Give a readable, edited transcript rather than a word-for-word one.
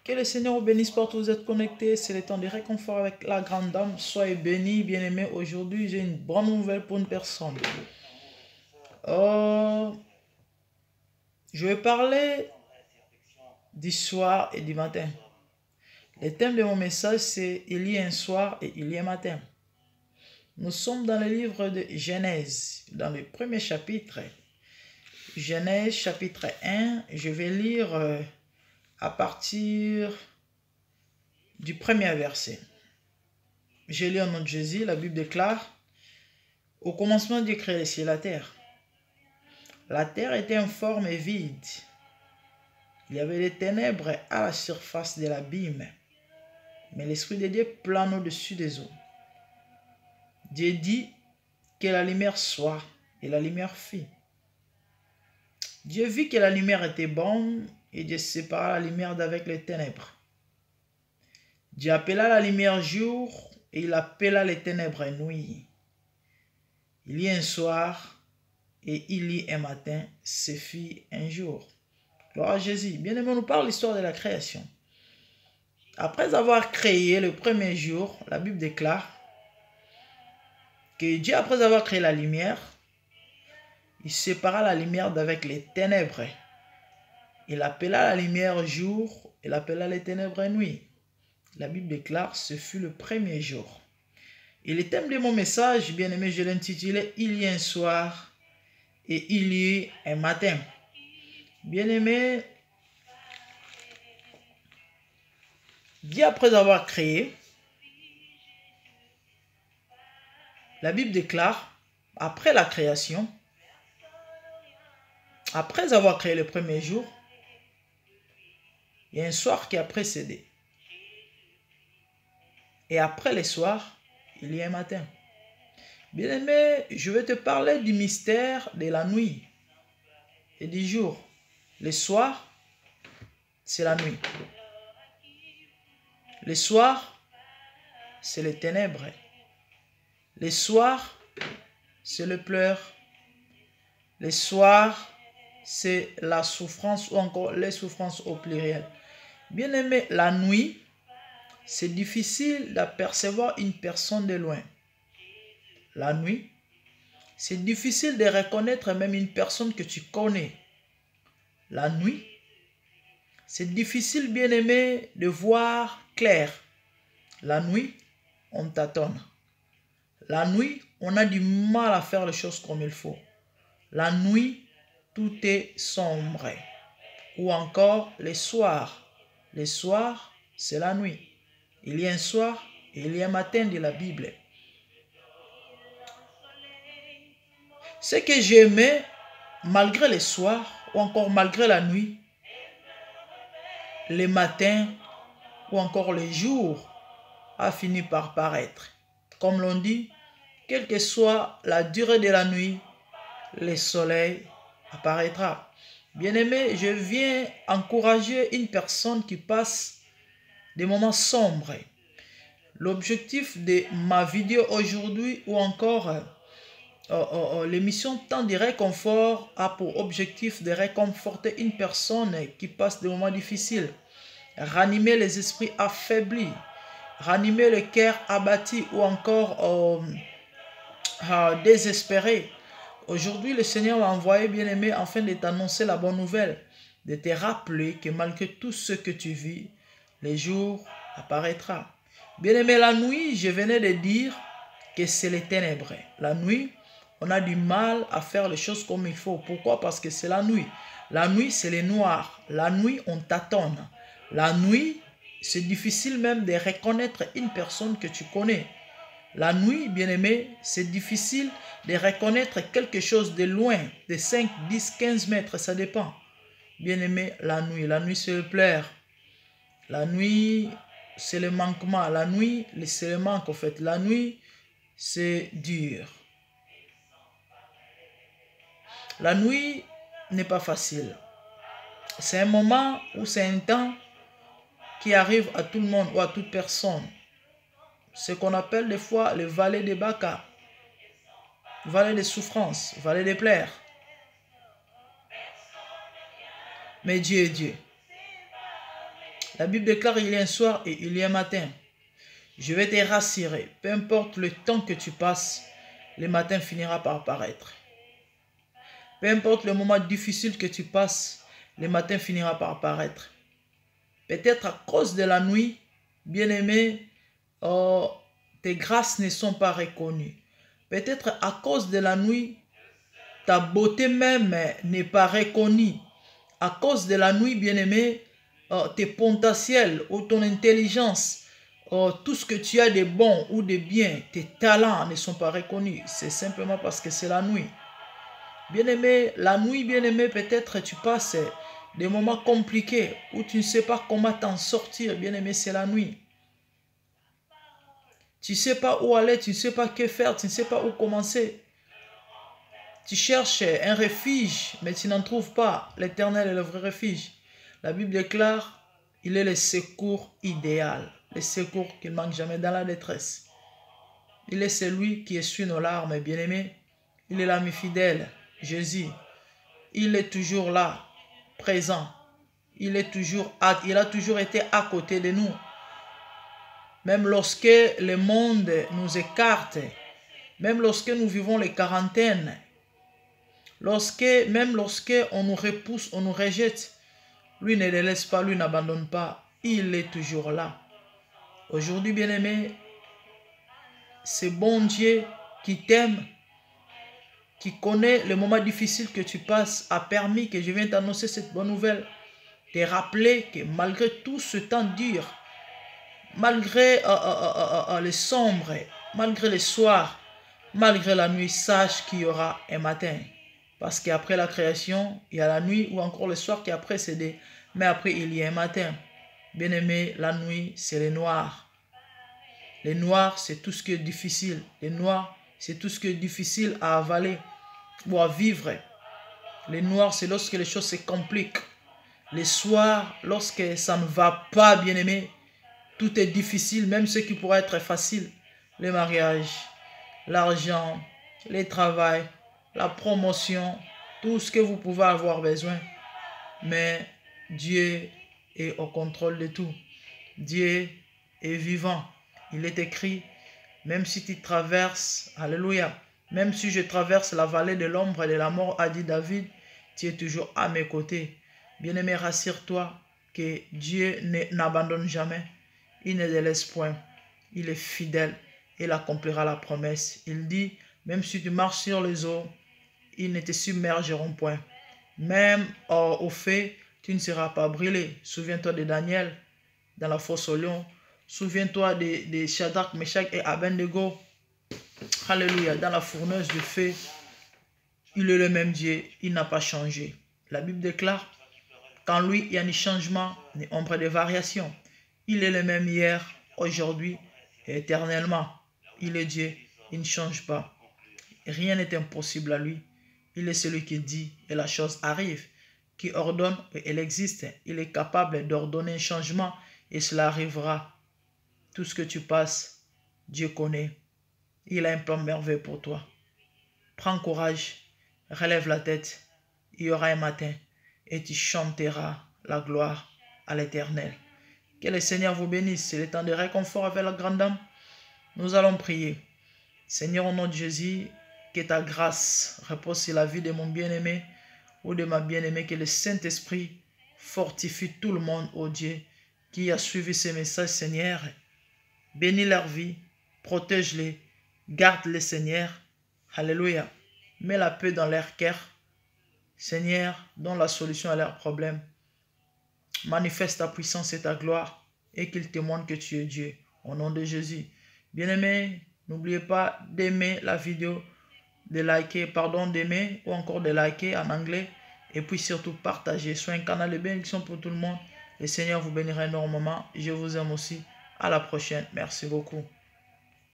Que le Seigneur vous bénisse partout où vous êtes connectés. C'est le temps de réconfort avec la grande dame. Soyez bénis, bien-aimés. Aujourd'hui, j'ai une bonne nouvelle pour une personne. Je vais parler du soir et du matin. Le thème de mon message, c'est il y a un soir et il y a un matin. Nous sommes dans le livre de Genèse, dans le premier chapitre. Genèse chapitre 1, je vais lire à partir du premier verset. Je lis au nom de Jésus, la Bible déclare: au commencement, Dieu créa les cieux et la terre. La terre était informe et vide. Il y avait des ténèbres à la surface de l'abîme, mais l'Esprit de Dieu plane au-dessus des eaux. Dieu dit que la lumière soit, et la lumière fit. Dieu vit que la lumière était bonne, et Dieu sépara la lumière d'avec les ténèbres. Dieu appela la lumière jour, et il appela les ténèbres nuit. Il y a un soir, et il y a un matin, ce fut un jour. Gloire à Jésus. Bien-aimé, on nous parle de l'histoire de la création. Après avoir créé le premier jour, la Bible déclare que Dieu, après avoir créé la lumière, il sépara la lumière d'avec les ténèbres. Il appela la lumière jour, il appela les ténèbres nuit. La Bible déclare, ce fut le premier jour. Et le thème de mon message, bien-aimé, je l'ai intitulé « Il y a un soir et il y a un matin ». Bien-aimé, Dieu, après avoir créé, la Bible déclare, après la création, après avoir créé le premier jour, il y a un soir qui a précédé. Et après le soir, il y a un matin. Bien-aimé, je vais te parler du mystère de la nuit et du jour. Le soir, c'est la nuit. Le soir, c'est les ténèbres. Le soir, c'est le pleur. Le soir, c'est la souffrance ou encore les souffrances au pluriel. Bien-aimé, la nuit, c'est difficile d'apercevoir une personne de loin. La nuit, c'est difficile de reconnaître même une personne que tu connais. La nuit, c'est difficile, bien-aimé, de voir clair. La nuit, on tâtonne. La nuit, on a du mal à faire les choses comme il faut. La nuit, tout est sombre. Ou encore les soirs. Les soirs, c'est la nuit. Il y a un soir et il y a un matin de la Bible. Ce que j'aimais, malgré les soirs ou encore malgré la nuit, les matins ou encore les jours a fini par paraître. Comme l'on dit, quelle que soit la durée de la nuit, le soleil apparaîtra. Bien-aimé, je viens encourager une personne qui passe des moments sombres. L'objectif de ma vidéo aujourd'hui ou encore l'émission Temps de réconfort a pour objectif de réconforter une personne qui passe des moments difficiles, ranimer les esprits affaiblis, ranimer le cœur abattu ou encore désespéré. Aujourd'hui, le Seigneur m'a envoyé, bien-aimé, afin de t'annoncer la bonne nouvelle, de te rappeler que malgré tout ce que tu vis, le jour apparaîtra. Bien-aimé, la nuit, je venais de dire que c'est les ténèbres. La nuit, on a du mal à faire les choses comme il faut. Pourquoi? Parce que c'est la nuit. La nuit, c'est le noir. La nuit, on tâtonne. La nuit, c'est difficile même de reconnaître une personne que tu connais. La nuit, bien-aimé, c'est difficile de reconnaître quelque chose de loin, de 5, 10, 15 mètres, ça dépend. Bien-aimé, la nuit c'est le pleur. La nuit, c'est le manquement. La nuit, c'est le manque, en fait. La nuit, c'est dur. La nuit n'est pas facile. C'est un moment où c'est un temps qui arrive à tout le monde ou à toute personne. Ce qu'on appelle des fois le vallée des Baka, vallée des souffrances, vallée des pleurs. Mais Dieu est Dieu. La Bible déclare il y a un soir et il y a un matin. Je vais te rassurer, peu importe le temps que tu passes, le matin finira par apparaître. Peu importe le moment difficile que tu passes, le matin finira par apparaître. Peut-être à cause de la nuit, bien-aimé, tes grâces ne sont pas reconnues. Peut-être à cause de la nuit, ta beauté même n'est pas reconnue. À cause de la nuit, bien-aimé, tes potentiels ou ton intelligence, tout ce que tu as de bon ou de bien, tes talents ne sont pas reconnus. C'est simplement parce que c'est la nuit. Bien-aimé, la nuit, bien-aimé, peut-être tu passes des moments compliqués où tu ne sais pas comment t'en sortir. Bien-aimé, c'est la nuit. Tu ne sais pas où aller, tu ne sais pas que faire, tu ne sais pas où commencer. Tu cherches un refuge, mais tu n'en trouves pas. L'Éternel est le vrai refuge. La Bible déclare, il est le secours idéal. Le secours qui ne manque jamais dans la détresse. Il est celui qui essuie nos larmes, bien-aimé. Il est l'ami fidèle, Jésus. Il est toujours là, présent. Il a toujours été à côté de nous. Même lorsque le monde nous écarte, même lorsque nous vivons les quarantaines, même lorsque on nous repousse, on nous rejette, lui ne les laisse pas, lui n'abandonne pas. Il est toujours là. Aujourd'hui, bien-aimé, c'est bon Dieu qui t'aime, qui connaît le moment difficile que tu passes, a permis que je vienne t'annoncer cette bonne nouvelle. Te rappeler que malgré tout ce temps dur, malgré les sombres, malgré les soirs, malgré la nuit, sache qu'il y aura un matin. Parce qu'après la création, il y a la nuit ou encore le soir qui a précédé. Mais après, il y a un matin. Bien-aimé, la nuit, c'est le noir. Le noir, c'est tout ce qui est difficile. Le noir, c'est tout ce qui est difficile à avaler ou à vivre. Le noir, c'est lorsque les choses se compliquent. Les soirs, lorsque ça ne va pas, bien-aimé, tout est difficile, même ce qui pourrait être facile. Le mariage, l'argent, le travail, la promotion, tout ce que vous pouvez avoir besoin. Mais Dieu est au contrôle de tout. Dieu est vivant. Il est écrit, même si tu traverses, alléluia, même si je traverse la vallée de l'ombre et de la mort, a dit David, tu es toujours à mes côtés. Bien-aimé, rassure-toi que Dieu n'abandonne jamais. Il ne te laisse point. Il est fidèle. Il accomplira la promesse. Il dit, même si tu marches sur les eaux, ils ne te submergeront point. Même au feu, tu ne seras pas brûlé. Souviens-toi de Daniel dans la fosse au lion. Souviens-toi de Shadrach, Meshach et Abednego. Alléluia. Dans la fournaise de feu, il est le même Dieu. Il n'a pas changé. La Bible déclare qu'en lui, il y a ni changement, ni ombre de variation. Il est le même hier, aujourd'hui et éternellement. Il est Dieu. Il ne change pas. Rien n'est impossible à lui. Il est celui qui dit et la chose arrive, qui ordonne et elle existe. Il est capable d'ordonner un changement et cela arrivera. Tout ce que tu passes, Dieu connaît. Il a un plan merveilleux pour toi. Prends courage, relève la tête. Il y aura un matin et tu chanteras la gloire à l'Éternel. Que le Seigneur vous bénisse. C'est le temps de réconfort avec la grande dame. Nous allons prier. Seigneur, au nom de Jésus, que ta grâce repose sur la vie de mon bien-aimé ou de ma bien-aimée, que le Saint-Esprit fortifie tout le monde, ô Dieu, qui a suivi ces messages, Seigneur. Bénis leur vie, protège-les, garde-les, Seigneur. Alléluia. Mets la paix dans leur cœur. Seigneur, donne la solution à leurs problèmes. Manifeste ta puissance et ta gloire et qu'ils témoignent que tu es Dieu. Au nom de Jésus. Bien-aimés, n'oubliez pas d'aimer la vidéo, d'aimer ou encore de liker en anglais et puis surtout partager. Soyez un canal de bénédiction pour tout le monde. Le Seigneur vous bénira énormément. Je vous aime aussi. À la prochaine. Merci beaucoup.